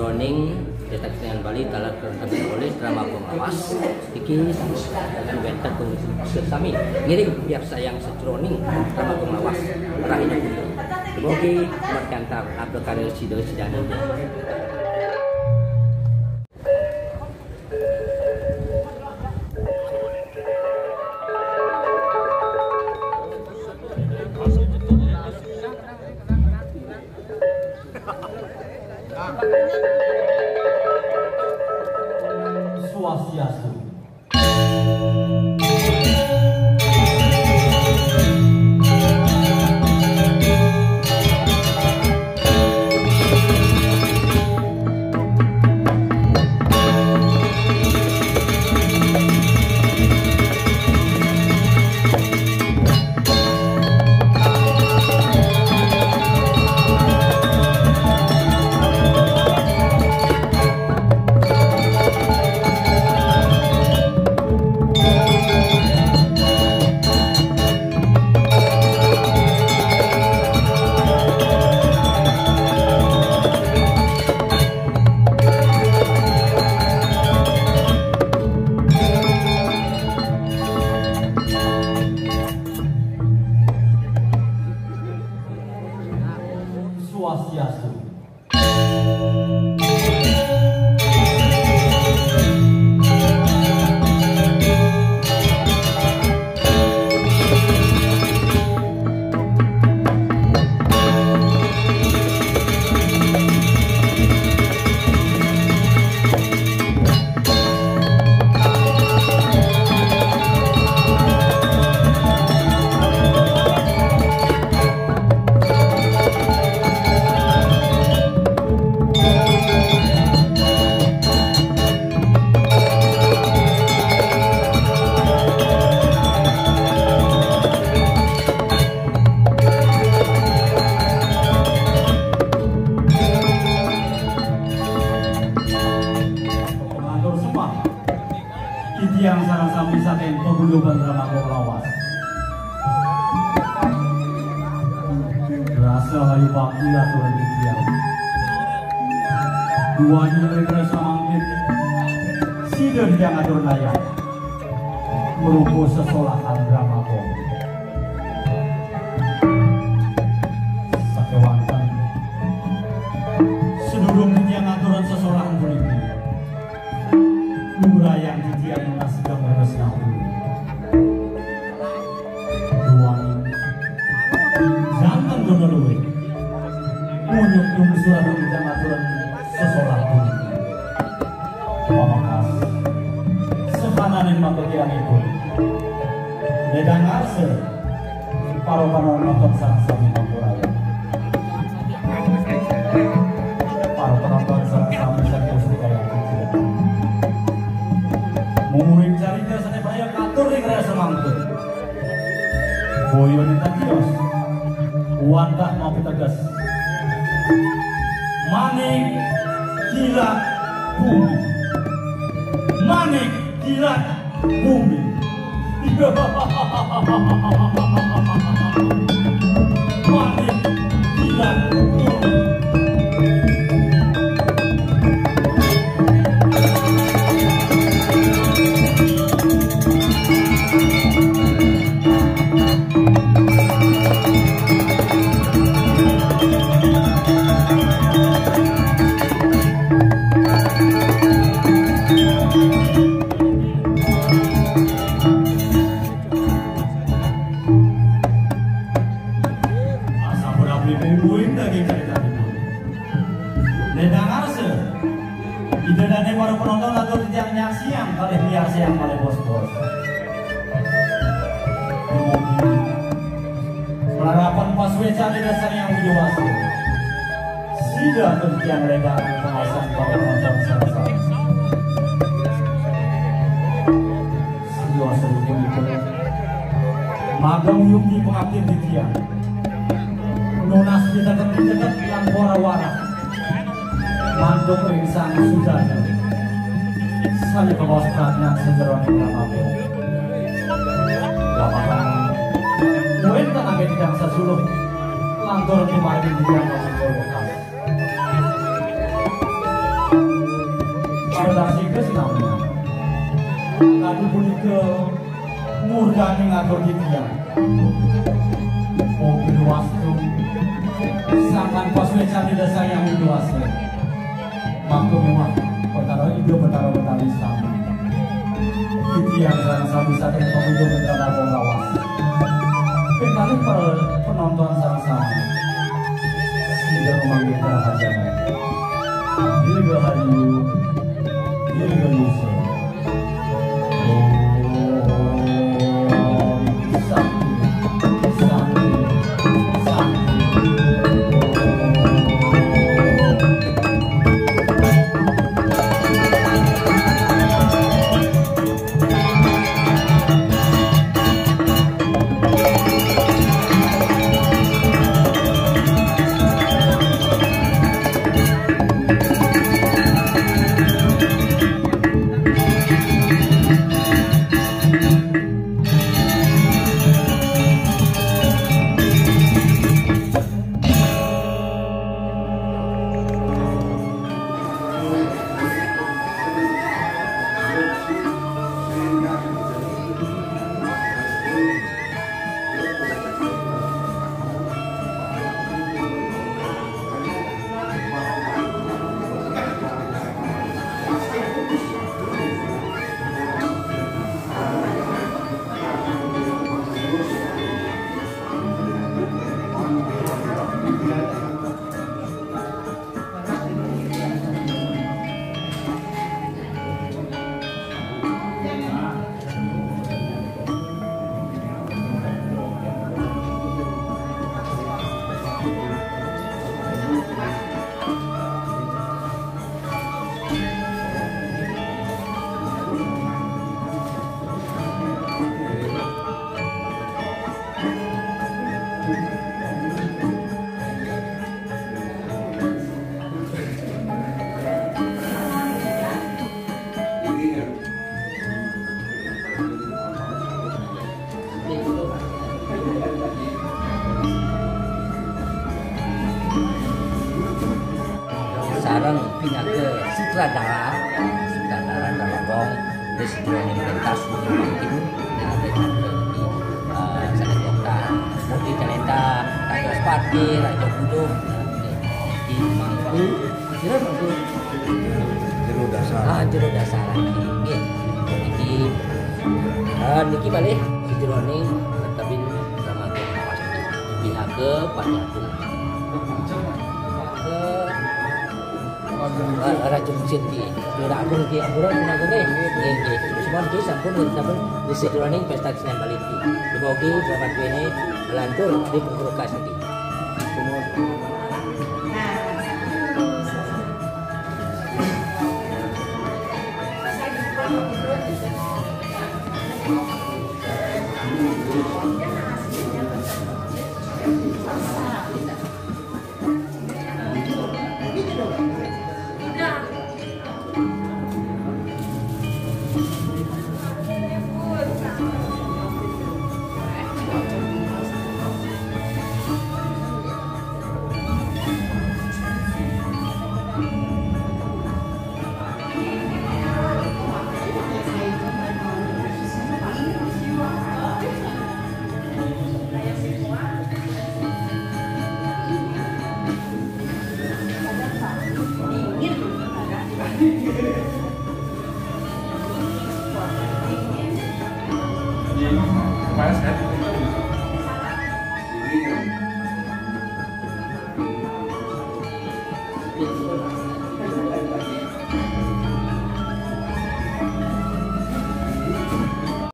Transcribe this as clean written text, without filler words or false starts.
jroning detak dengan Bali dalam kertas oleh drama pengawas iki bentuk sami ngiring biar sayang sejroning drama pengawas rahina semoga berkantap apakah sido sidana Swastiastu. Swastiastu. Yang sarang-sami saking paguluban drama pengawas. Rasa hayu bakti aturan tiang. Duanya mereka samangkit. Sidon yang atur layak. Merupakan sesolahan drama pengawas. Sakewantan. Sedurung yang aturan sesolahan politik. Lurayang titian menasihkan beresnahu Duani Jantan donolowe Munyuk tunggu surat yang aturan sesolah pun Pamakas Sehananin makotian itu Nedang arse Paro-paro nonton sang-sang mengurayang Paro-penonton sang-sang sang-sang yang kecil Mumuring cerita sana banyak katur di kerja semangkut. Boyo nita kios, wantah mau tegas. Manik kilat bumi, manik kilat bumi. Manik kilat bumi. Para penonton atau tidak siang kali biar siang kali bos-bos. Penerapan pasweca di dasar yang dewasa. Sudah demikian mereka pengawasan para penonton sama-sama. Sudah seluruh itu. Magang yuk di pengabdian di tiang. Nunas kita dekat yang wara-wara. Mandok ringsang sudah. Saya bawa seratnya sejeroan drama Lamakan Muen tanah tidak sasuluh Lantur kemarin di yang masih berbekas Tadi punika murgane ngatur titiang. Mobil wastu sangan paswecan di desa yang widuwasa. Makto memang perkara itu betara betali sama. Titiang dan sabi-sabi pemuda betara lawas. Kali penonton sama-sama sudah memanggil kerajaan. Dirgahayu, dirgayusa. Sarang pindah ke sutradara Dalabong terus Jroning pentas mungkin yang ada di sana kota mungkin talenta Raja Spati Raja Budung di Mangku jero dasar nggih niki balik si Jroning tapi sama Mas pihak ke Panjago Raja Mesin di Lurah Agung di Amburan nggih. Semua iki sampun di Jroning pesta kesenian Baliti. Mugi drama ini melantur di penggerukas niki.